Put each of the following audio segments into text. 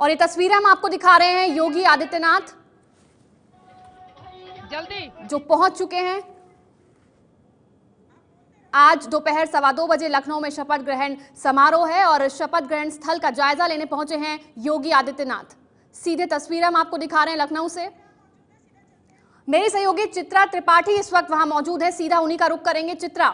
और ये तस्वीरें हम आपको दिखा रहे हैं योगी आदित्यनाथ जल्दी जो पहुंच चुके हैं। आज दोपहर 2:15 बजे लखनऊ में शपथ ग्रहण समारोह है और शपथ ग्रहण स्थल का जायजा लेने पहुंचे हैं योगी आदित्यनाथ। सीधे तस्वीरें हम आपको दिखा रहे हैं लखनऊ से। मेरी सहयोगी चित्रा त्रिपाठी इस वक्त वहां मौजूद है, सीधा उन्हीं का रुख करेंगे। चित्रा,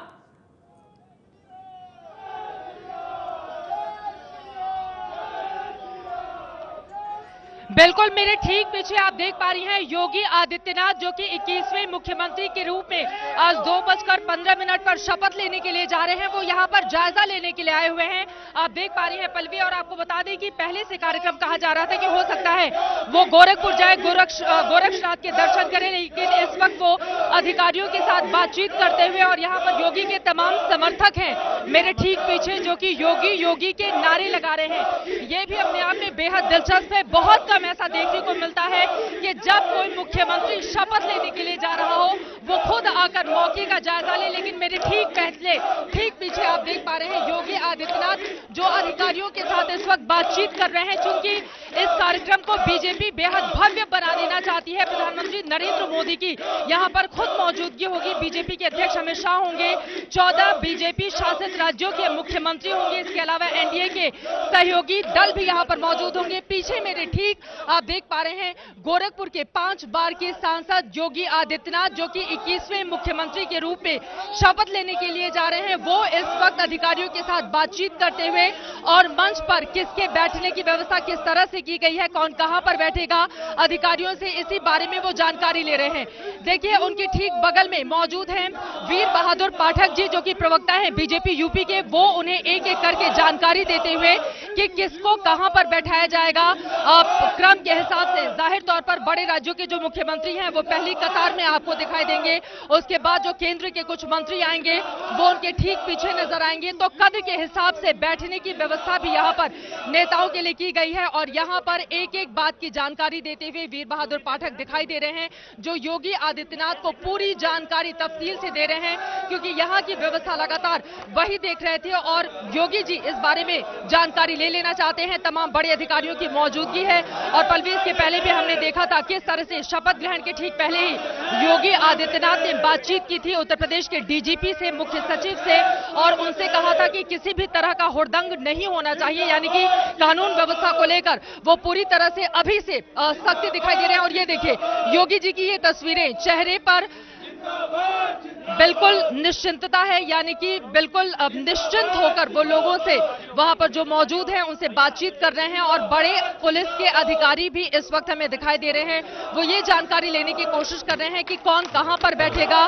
बिल्कुल मेरे ठीक पीछे आप देख पा रही हैं योगी आदित्यनाथ जो कि 21वें मुख्यमंत्री के रूप में आज 2:15 पर शपथ लेने के लिए जा रहे हैं। वो यहाँ पर जायजा लेने के लिए आए हुए हैं, आप देख पा रही हैं पल्लवी। और आपको बता दें कि पहले से कार्यक्रम कहा जा रहा था कि हो सकता है वो गोरखपुर जाए, गोरक्षनाथ के दर्शन करें, लेकिन इस वक्त वो अधिकारियों के साथ बातचीत करते हुए और यहाँ पर योगी के तमाम समर्थक हैं मेरे ठीक पीछे जो कि योगी योगी के नारे लगा रहे हैं। ये भी अपने आप में बेहद दिलचस्प है। बहुत कम ऐसा देखने को मिलता है कि जब कोई मुख्यमंत्री शपथ लेने के लिए जा रहा हो वो खुद आकर मौके का जायजा ले, लेकिन मेरे ठीक पीछे आप देख पा रहे हैं योगी आदित्यनाथ जो अधिकारियों के साथ इस वक्त बातचीत कर रहे हैं। चूंकि इस कार्यक्रम को बीजेपी बेहद भव्य बना देना चाहती है, प्रधानमंत्री नरेंद्र मोदी की यहाँ पर खुद मौजूदगी होगी, बीजेपी के अध्यक्ष अमित शाह होंगे, 14 बीजेपी शासित राज्यों के मुख्यमंत्री होंगे, इसके अलावा एनडीए के सहयोगी दल भी यहाँ पर मौजूद होंगे। पीछे मेरे ठीक आप देख पा रहे हैं गोरखपुर के 5 बार के सांसद योगी आदित्यनाथ जो कि 21वें मुख्यमंत्री के रूप में शपथ लेने के लिए जा रहे हैं। वो इस वक्त अधिकारियों के साथ बातचीत करते हुए और मंच पर किसके बैठने की व्यवस्था किस तरह से की गई है, कौन कहां पर बैठेगा, अधिकारियों से इसी बारे में वो जानकारी ले रहे हैं। देखिए उनके ठीक बगल में मौजूद हैं वीर बहादुर पाठक जी जो कि प्रवक्ता हैं बीजेपी यूपी के। वो उन्हें एक एक करके जानकारी देते हुए कि किसको कहां पर बैठाया जाएगा क्रम के हिसाब से। जाहिर तौर पर बड़े राज्यों के जो मुख्यमंत्री हैं वो पहली कतार में आपको दिखाई देंगे, उसके बाद जो केंद्र के कुछ मंत्री आएंगे वो उनके ठीक पीछे नजर आएंगे। तो कद के हिसाब से बैठने की व्यवस्था भी यहाँ पर नेताओं के लिए की गई है और यहाँ पर एक एक बात की जानकारी देते हुए वीर बहादुर पाठक दिखाई दे रहे हैं जो योगी आदित्यनाथ को पूरी जानकारी तफसील से दे रहे हैं, क्योंकि यहाँ की व्यवस्था लगातार वही देख रहे थे और योगी जी इस बारे में जानकारी ले लेना चाहते हैं। तमाम बड़े अधिकारियों की मौजूदगी है और पलवीर के पहले भी हमने देखा था किस तरह से शपथ ग्रहण के ठीक पहले ही योगी आदित्यनाथ ने बातचीत की थी उत्तर प्रदेश के डीजीपी से, मुख्य सचिव से, और उनसे कहा था कि किसी भी तरह का हुड़दंग नहीं होना चाहिए, यानी कि कानून व्यवस्था को लेकर वो पूरी तरह से अभी से सख्ती दिखाई दे रहे हैं। और ये देखिए योगी जी की ये तस्वीरें, चेहरे पर बिल्कुल निश्चिंतता है, यानी कि बिल्कुल निश्चिंत होकर वो लोगों से वहां पर जो मौजूद हैं उनसे बातचीत कर रहे हैं। और बड़े पुलिस के अधिकारी भी इस वक्त हमें दिखाई दे रहे हैं, वो ये जानकारी लेने की कोशिश कर रहे हैं कि कौन कहां पर बैठेगा,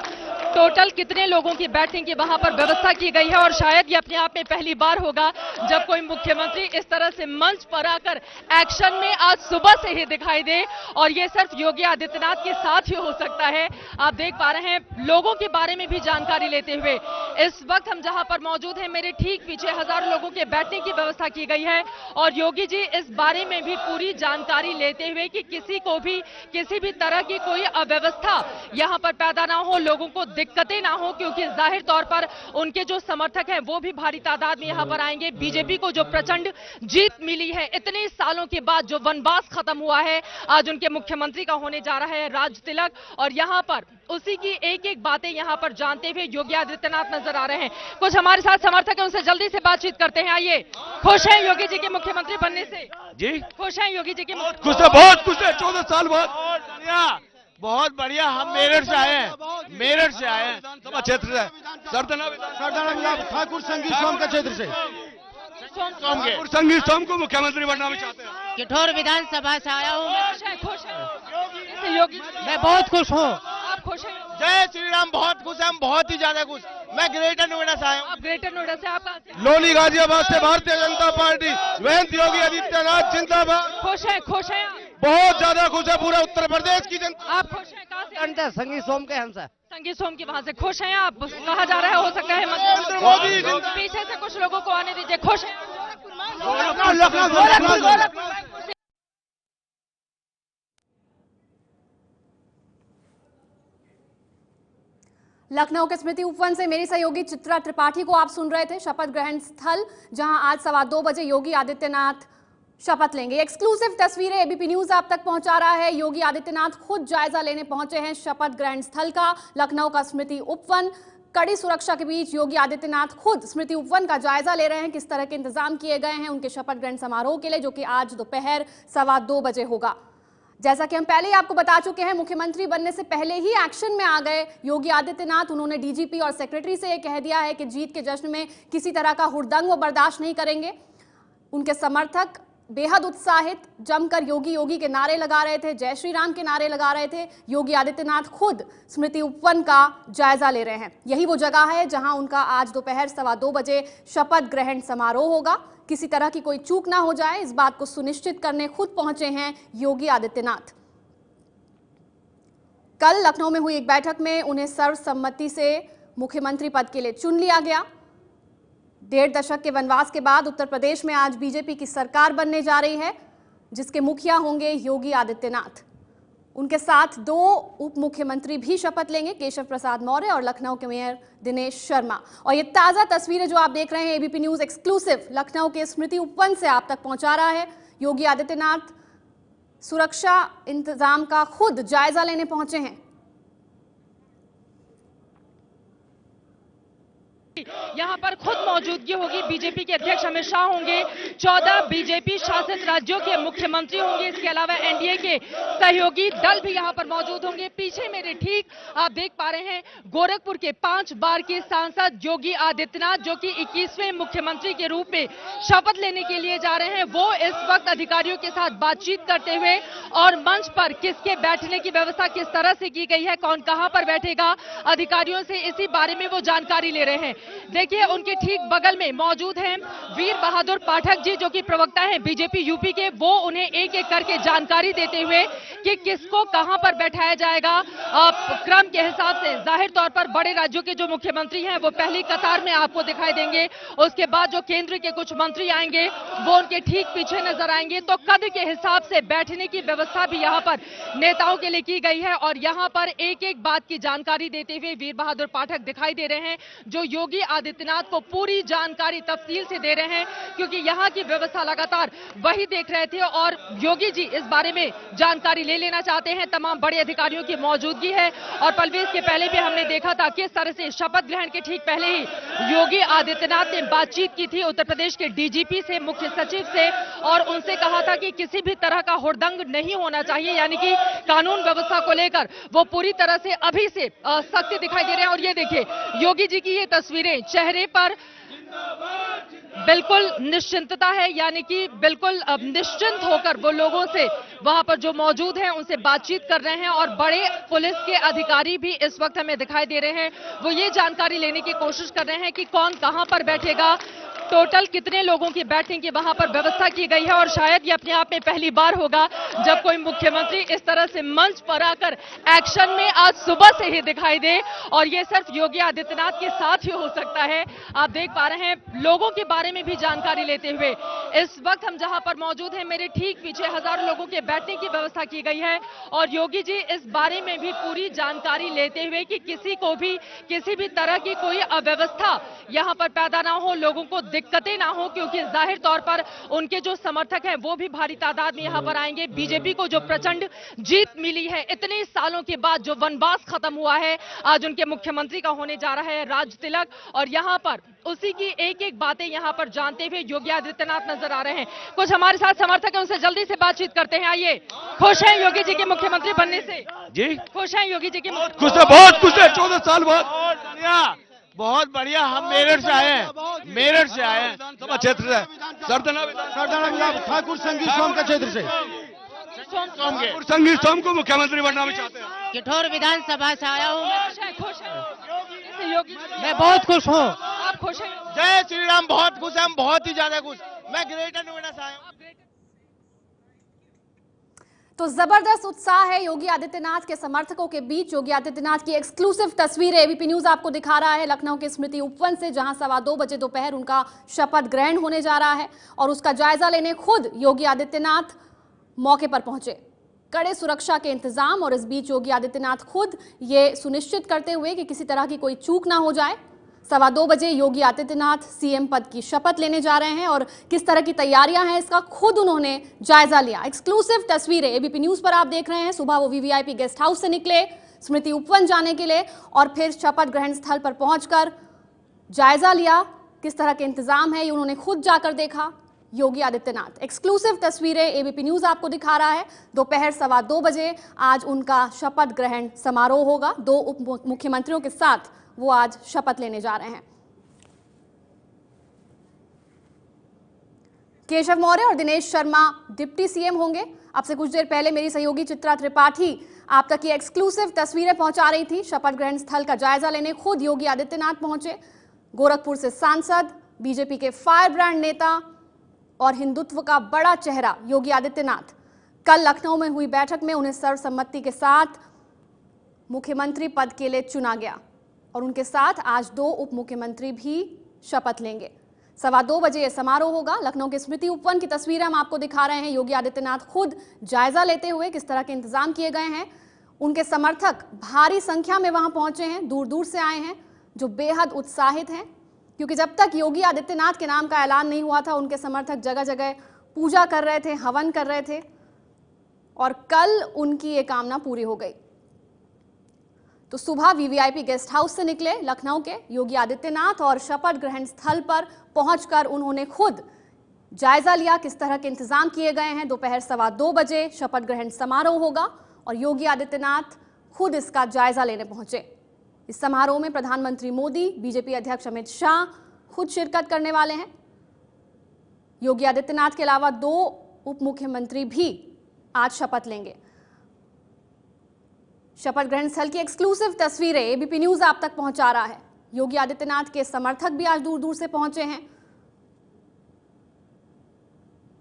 टोटल कितने लोगों की बैठने की वहां पर व्यवस्था की गई है। और शायद ये अपने आप में पहली बार होगा जब कोई मुख्यमंत्री इस तरह से मंच पर आकर एक्शन में आज सुबह से ही दिखाई दे, और ये सिर्फ योगी आदित्यनाथ के साथ ही हो सकता है। आप देख पा रहे हैं लोगों के बारे में भी जानकारी लेते हुए इस वक्त हम जहां पर मौजूद हैं मेरे ठीक पीछे हजारों लोगों के बैठने की व्यवस्था की गई है और योगी जी इस बारे में भी पूरी जानकारी लेते हुए कि किसी को भी किसी भी तरह की कोई अव्यवस्था यहां पर पैदा ना हो, लोगों को दिक्कतें ना हो, क्योंकि जाहिर तौर पर उनके जो समर्थक हैं वो भी भारी तादाद में यहां पर आएंगे। बीजेपी को जो प्रचंड जीत मिली है इतने सालों के बाद, जो वनवास खत्म हुआ है, आज उनके मुख्यमंत्री का होने जा रहा है राज तिलक, और यहां पर उसी की एक एक बातें यहां पर जानते हुए योगी आदित्यनाथ नजर आ रहे हैं। कुछ हमारे साथ समर्थक हैं, उनसे जल्दी से बातचीत करते हैं। आइए, खुश हैं योगी जी के मुख्यमंत्री बनने से? जी खुश हैं योगी जी के? खुश है, बहुत खुश है। 14 साल बाद बहुत बढ़िया। हम मेरठ से आए हैं, मेरठ से आए हैं, क्षेत्र से, सरदाना ठाकुर संगीत सोम के क्षेत्र से, ठाकुर संगीत सोम को मुख्यमंत्री बनना भी चाहते हैं। किठौर विधानसभा से आया हूँ। खुश है योगी? मैं बहुत खुश हूँ। आप खुश हैं? जय श्री राम। बहुत खुश है, हम बहुत ही ज्यादा खुश। मैं ग्रेटर नोएडा से आया हूँ। आप ग्रेटर नोएडा से? आप कहाँ से? लोनी गाजियाबाद से। भारतीय जनता पार्टी वैंत योगी आदित्यनाथ जिंदाबाद। खुश है आप? बहुत ज्यादा खुश है पूरा उत्तर प्रदेश की जनता। आप खुश हैं? कहाँ से? संगीत सोम के हम से। संगीत सोम की वहाँ से खुश हैं आप? कहा जा रहा है हो सकता है मोदी पीछे से कुछ लोगों को आने दीजिए। खुश हैं? लखनऊ के स्मृति उपवन से मेरी सहयोगी चित्रा त्रिपाठी को आप सुन रहे थे। शपथ ग्रहण स्थल जहां आज 2:15 बजे योगी आदित्यनाथ शपथ लेंगे। एक्सक्लूसिव तस्वीरें एबीपी न्यूज आप तक पहुंचा रहा है। योगी आदित्यनाथ खुद जायजा लेने पहुंचे हैं शपथ ग्रहण स्थल का। लखनऊ का स्मृति उपवन, कड़ी सुरक्षा के बीच योगी आदित्यनाथ खुद स्मृति उपवन का जायजा ले रहे हैं। किस तरह के इंतजाम किए गए हैं उनके शपथ ग्रहण समारोह के लिए, जो कि आज दोपहर 2:15 बजे होगा। जैसा कि हम पहले ही आपको बता चुके हैं, मुख्यमंत्री बनने से पहले ही एक्शन में आ गए योगी आदित्यनाथ। उन्होंने डीजीपी और सेक्रेटरी से यह कह दिया है कि जीत के जश्न में किसी तरह का हुड़दंग वो बर्दाश्त नहीं करेंगे। उनके समर्थक बेहद उत्साहित जमकर योगी योगी के नारे लगा रहे थे, जय श्री राम के नारे लगा रहे थे। योगी आदित्यनाथ खुद स्मृति उपवन का जायजा ले रहे हैं। यही वो जगह है जहां उनका आज दोपहर 2:15 बजे शपथ ग्रहण समारोह होगा। किसी तरह की कोई चूक ना हो जाए, इस बात को सुनिश्चित करने खुद पहुंचे हैं योगी आदित्यनाथ। कल लखनऊ में हुई एक बैठक में उन्हें सर्वसम्मति से मुख्यमंत्री पद के लिए चुन लिया गया। 1.5 दशक के वनवास के बाद उत्तर प्रदेश में आज बीजेपी की सरकार बनने जा रही है, जिसके मुखिया होंगे योगी आदित्यनाथ। उनके साथ 2 उप मुख्यमंत्री भी शपथ लेंगे, केशव प्रसाद मौर्य और लखनऊ के मेयर दिनेश शर्मा। और ये ताजा तस्वीरें जो आप देख रहे हैं, एबीपी न्यूज एक्सक्लूसिव लखनऊ के स्मृति उपवन से आप तक पहुंचा रहा है। योगी आदित्यनाथ सुरक्षा इंतजाम का खुद जायजा लेने पहुंचे हैं। यहाँ पर खुद मौजूदगी होगी, बीजेपी के अध्यक्ष अमित शाह होंगे, 14 बीजेपी शासित राज्यों के मुख्यमंत्री होंगे, इसके अलावा एनडीए के सहयोगी दल भी यहाँ पर मौजूद होंगे। पीछे मेरे ठीक आप देख पा रहे हैं गोरखपुर के 5 बार के सांसद योगी आदित्यनाथ, जो कि 21वें मुख्यमंत्री के रूप में शपथ लेने के लिए जा रहे हैं। वो इस वक्त अधिकारियों के साथ बातचीत करते हुए और मंच पर किसके बैठने की व्यवस्था किस तरह से की गई है, कौन कहां पर बैठेगा, अधिकारियों से इसी बारे में वो जानकारी ले रहे हैं। देखिए उनके ठीक बगल में मौजूद हैं वीर बहादुर पाठक जी, जो कि प्रवक्ता हैं बीजेपी यूपी के। वो उन्हें एक एक करके जानकारी देते हुए कि किसको कहां पर बैठाया जाएगा क्रम के हिसाब से। जाहिर तौर पर बड़े राज्यों के जो मुख्यमंत्री हैं वो पहली कतार में आपको दिखाई देंगे, उसके बाद जो केंद्र के कुछ मंत्री आएंगे वो उनके ठीक पीछे नजर आएंगे। तो कद के हिसाब से बैठने की व्यवस्था भी यहाँ पर नेताओं के लिए की गई है। और यहाँ पर एक एक बात की जानकारी देते हुए वीर बहादुर पाठक दिखाई दे रहे हैं, जो योगी आदित्यनाथ को पूरी जानकारी तफसील से दे रहे हैं, क्योंकि यहाँ की व्यवस्था लगातार वही देख रहे थे और योगी जी इस बारे में जानकारी ले लेना चाहते हैं। तमाम बड़े अधिकारियों की मौजूदगी है और पलवेज के पहले भी हमने देखा था किस तरह से शपथ ग्रहण के ठीक पहले ही योगी आदित्यनाथ ने बातचीत की थी उत्तर प्रदेश के डीजीपी से, मुख्य सचिव से, और उनसे कहा था कि किसी भी तरह का हुड़दंग नहीं होना चाहिए, यानी कि कानून व्यवस्था को लेकर वो पूरी तरह से अभी से सख्ती दिखाई दे रहे हैं। और ये देखिए योगी जी की ये तस्वीरें, चेहरे पर बिल्कुल निश्चिंतता है, यानी कि बिल्कुल निश्चिंत होकर वो लोगों से वहां पर जो मौजूद हैं उनसे बातचीत कर रहे हैं। और बड़े पुलिस के अधिकारी भी इस वक्त हमें दिखाई दे रहे हैं, वो ये जानकारी लेने की कोशिश कर रहे हैं कि कौन कहां पर बैठेगा, टोटल कितने लोगों की बैठने की वहां पर व्यवस्था की गई है। और शायद ये अपने आप में पहली बार होगा जब कोई मुख्यमंत्री इस तरह से मंच पर आकर एक्शन में आज सुबह से ही दिखाई दे, और ये सिर्फ योगी आदित्यनाथ के साथ ही हो सकता है। आप देख पा रहे हैं लोगों के बारे में भी जानकारी लेते हुए इस वक्त हम जहां पर मौजूद हैं, मेरे ठीक पीछे हजारों लोगों के बैठने की व्यवस्था की गई है। और योगी जी इस बारे में भी पूरी जानकारी लेते हुए कि किसी को भी किसी भी तरह की कोई अव्यवस्था यहां पर पैदा ना हो, लोगों को दिक्कतें ना हो, क्योंकि जाहिर तौर पर उनके जो समर्थक हैं वो भी भारी तादाद में यहां पर आएंगे। बीजेपी को जो प्रचंड जीत मिली है इतने सालों के बाद, जो वनवास खत्म हुआ है, आज उनके मुख्यमंत्री का होने जा रहा है राज तिलक। और यहां पर उसी की एक एक बातें यहां पर जानते हुए योगी आदित्यनाथ नजर आ रहे हैं। कुछ हमारे साथ समर्थक हैं, उनसे जल्दी से बातचीत करते हैं। आइए, खुश हैं योगी जी के मुख्यमंत्री बनने से? जी खुश हैं योगी जी के? खुश है, बहुत खुश है। 14 साल बाद बहुत बढ़िया। हम मेरठ से आए हैं, मेरठ से आए हैं, विधानसभा क्षेत्र से, सरदाना ठाकुर संगीत सोम के क्षेत्र से। ठाकुर संगीत सोम को मुख्यमंत्री बनना भी चाहते हैं। किठौर विधानसभा से आया हूँ। खुश है योगी? मैं बहुत खुश हूँ। आप खुश हैं? जय श्री राम। बहुत खुश है, हम बहुत ही ज्यादा खुश। मैं ग्रेटर नोएडा से आया हूँ। तो जबरदस्त उत्साह है योगी आदित्यनाथ के समर्थकों के बीच। योगी आदित्यनाथ की एक्सक्लूसिव तस्वीरें एबीपी न्यूज आपको दिखा रहा है लखनऊ के स्मृति उपवन से, जहां 2:15 बजे दोपहर उनका शपथ ग्रहण होने जा रहा है। और उसका जायजा लेने खुद योगी आदित्यनाथ मौके पर पहुंचे। कड़े सुरक्षा के इंतजाम, और इस बीच योगी आदित्यनाथ खुद ये सुनिश्चित करते हुए कि किसी तरह की कोई चूक ना हो जाए, 2:15 बजे योगी आदित्यनाथ सीएम पद की शपथ लेने जा रहे हैं और किस तरह की तैयारियां हैं इसका खुद उन्होंने जायजा लिया। एक्सक्लूसिव तस्वीरें एबीपी न्यूज पर आप देख रहे हैं। सुबह वो वीवीआईपी गेस्ट हाउस से निकले स्मृति उपवन जाने के लिए और फिर शपथ ग्रहण स्थल पर पहुंचकर जायजा लिया। किस तरह के इंतजाम है ये उन्होंने खुद जाकर देखा। योगी आदित्यनाथ, एक्सक्लूसिव तस्वीरें एबीपी न्यूज आपको दिखा रहा है। दोपहर 2:15 बजे आज उनका शपथ ग्रहण समारोह होगा। 2 उप मुख्यमंत्रियों के साथ वो आज शपथ लेने जा रहे हैं। केशव मौर्य और दिनेश शर्मा डिप्टी सीएम होंगे। अब से कुछ देर पहले मेरी सहयोगी चित्रा त्रिपाठी आप तक ये एक्सक्लूसिव तस्वीरें पहुंचा रही थी। शपथ ग्रहण स्थल का जायजा लेने खुद योगी आदित्यनाथ पहुंचे। गोरखपुर से सांसद, बीजेपी के फायर ब्रांड नेता और हिंदुत्व का बड़ा चेहरा योगी आदित्यनाथ कल लखनऊ में हुई बैठक में उन्हें सर्वसम्मति के साथ मुख्यमंत्री पद के लिए चुना गया और उनके साथ आज 2 उप मुख्यमंत्री भी शपथ लेंगे। 2:15 बजे यह समारोह होगा। लखनऊ के स्मृति उपवन की तस्वीरें हम आपको दिखा रहे हैं। योगी आदित्यनाथ खुद जायजा लेते हुए किस तरह के इंतजाम किए गए हैं। उनके समर्थक भारी संख्या में वहां पहुंचे हैं, दूर दूर से आए हैं, जो बेहद उत्साहित हैं क्योंकि जब तक योगी आदित्यनाथ के नाम का ऐलान नहीं हुआ था उनके समर्थक जगह जगह पूजा कर रहे थे, हवन कर रहे थे और कल उनकी ये कामना पूरी हो गई। तो सुबह वीवीआईपी गेस्ट हाउस से निकले लखनऊ के योगी आदित्यनाथ और शपथ ग्रहण स्थल पर पहुंचकर उन्होंने खुद जायजा लिया किस तरह के इंतजाम किए गए हैं। दोपहर 2:15 बजे शपथ ग्रहण समारोह होगा और योगी आदित्यनाथ खुद इसका जायजा लेने पहुंचे। इस समारोह में प्रधानमंत्री मोदी, बीजेपी अध्यक्ष अमित शाह खुद शिरकत करने वाले हैं। योगी आदित्यनाथ के अलावा 2 उप मुख्यमंत्री भी आज शपथ लेंगे। शपथ ग्रहण स्थल की एक्सक्लूसिव तस्वीरें एबीपी न्यूज आप तक पहुंचा रहा है। योगी आदित्यनाथ के समर्थक भी आज दूर दूर से पहुंचे हैं।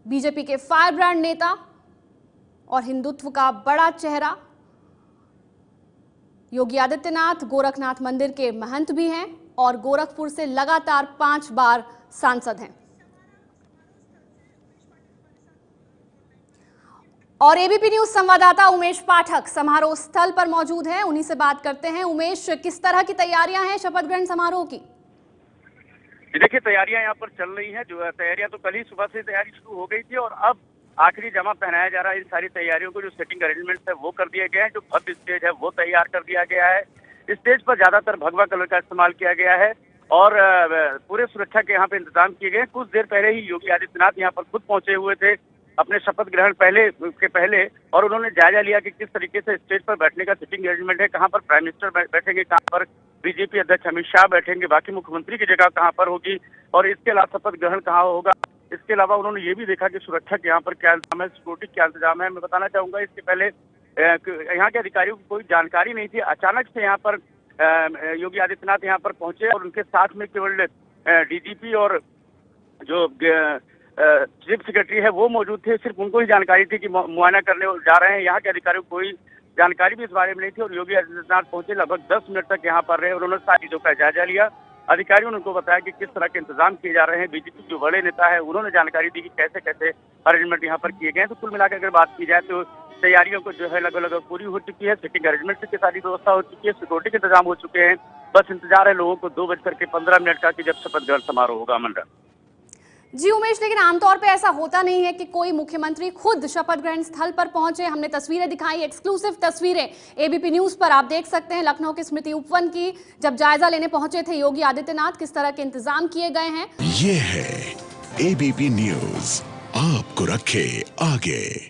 बीजेपी के फायर ब्रांड नेता और हिंदुत्व का बड़ा चेहरा योगी आदित्यनाथ गोरखनाथ मंदिर के महंत भी हैं और गोरखपुर से लगातार 5 बार सांसद हैं। और एबीपी न्यूज संवाददाता उमेश पाठक समारोह स्थल पर मौजूद हैं, उन्हीं से बात करते हैं। उमेश, किस तरह की तैयारियां हैं शपथ ग्रहण समारोह की? देखिए, तैयारियां यहाँ पर चल रही हैं। जो तैयारियां तो कल ही सुबह से तैयारी शुरू हो गई थी और अब आखिरी जमा पहनाया जा रहा है। इन सारी तैयारियों को जो सेटिंग अरेंजमेंट्स है वो कर दिए गए हैं। जो भव्य स्टेज है वो तैयार कर दिया गया है। स्टेज पर ज्यादातर भगवा कलर का इस्तेमाल किया गया है और पूरे सुरक्षा के यहाँ पे इंतजाम किए गए। कुछ देर पहले ही योगी आदित्यनाथ यहाँ पर खुद पहुंचे हुए थे अपने शपथ ग्रहण पहले और उन्होंने जायजा लिया कि किस तरीके से स्टेज पर बैठने का सिटिंग अरेंजमेंट है, कहाँ पर प्राइम मिनिस्टर बैठेंगे, कहाँ पर बीजेपी अध्यक्ष अमित शाह बैठेंगे, बाकी मुख्यमंत्री की जगह कहाँ पर होगी और इसके अलावा शपथ ग्रहण कहाँ होगा। इसके अलावा उन्होंने ये भी देखा कि सुरक्षा के यहाँ पर क्या इंतजाम है, सिक्योरिटी क्या इंतजाम है। मैं बताना चाहूंगा इसके पहले यहाँ के अधिकारियों को कोई जानकारी नहीं थी। अचानक से यहाँ पर योगी आदित्यनाथ यहाँ पर पहुंचे और उनके साथ में केवल डीजीपी और जो चीफ सेक्रेटरी है वो मौजूद थे। सिर्फ उनको ही जानकारी थी कि मुआयना करने जा रहे हैं। यहाँ के अधिकारियों को कोई जानकारी भी इस बारे में नहीं थी और योगी आदित्यनाथ पहुंचे, लगभग 10 मिनट तक यहाँ पर रहे और उन्होंने सारी चीजों का जायजा लिया। अधिकारियों ने उनको बताया कि किस तरह के इंतजाम किए जा रहे हैं। बीजेपी जो बड़े नेता है उन्होंने जानकारी दी कि कैसे कैसे अरेंजमेंट यहाँ पर किए गए हैं। तो कुल मिलाकर अगर बात की जाए तो तैयारियों को जो है लगभग पूरी हो चुकी है। सिटिंग अरेंजमेंट की सारी व्यवस्था हो चुकी है, सिक्योरिटी के इंतजाम हो चुके हैं। बस इंतजार है लोगों को 2:15 का कि जब शपथ ग्रहण समारोह होगा। अमन जी उमेश, लेकिन आमतौर पे ऐसा होता नहीं है कि कोई मुख्यमंत्री खुद शपथ ग्रहण स्थल पर पहुंचे। हमने तस्वीरें दिखाई, एक्सक्लूसिव तस्वीरें एबीपी न्यूज पर आप देख सकते हैं लखनऊ के स्मृति उपवन की। जब जायजा लेने पहुंचे थे योगी आदित्यनाथ, किस तरह के इंतजाम किए गए हैं। ये है एबीपी न्यूज, आपको रखे आगे।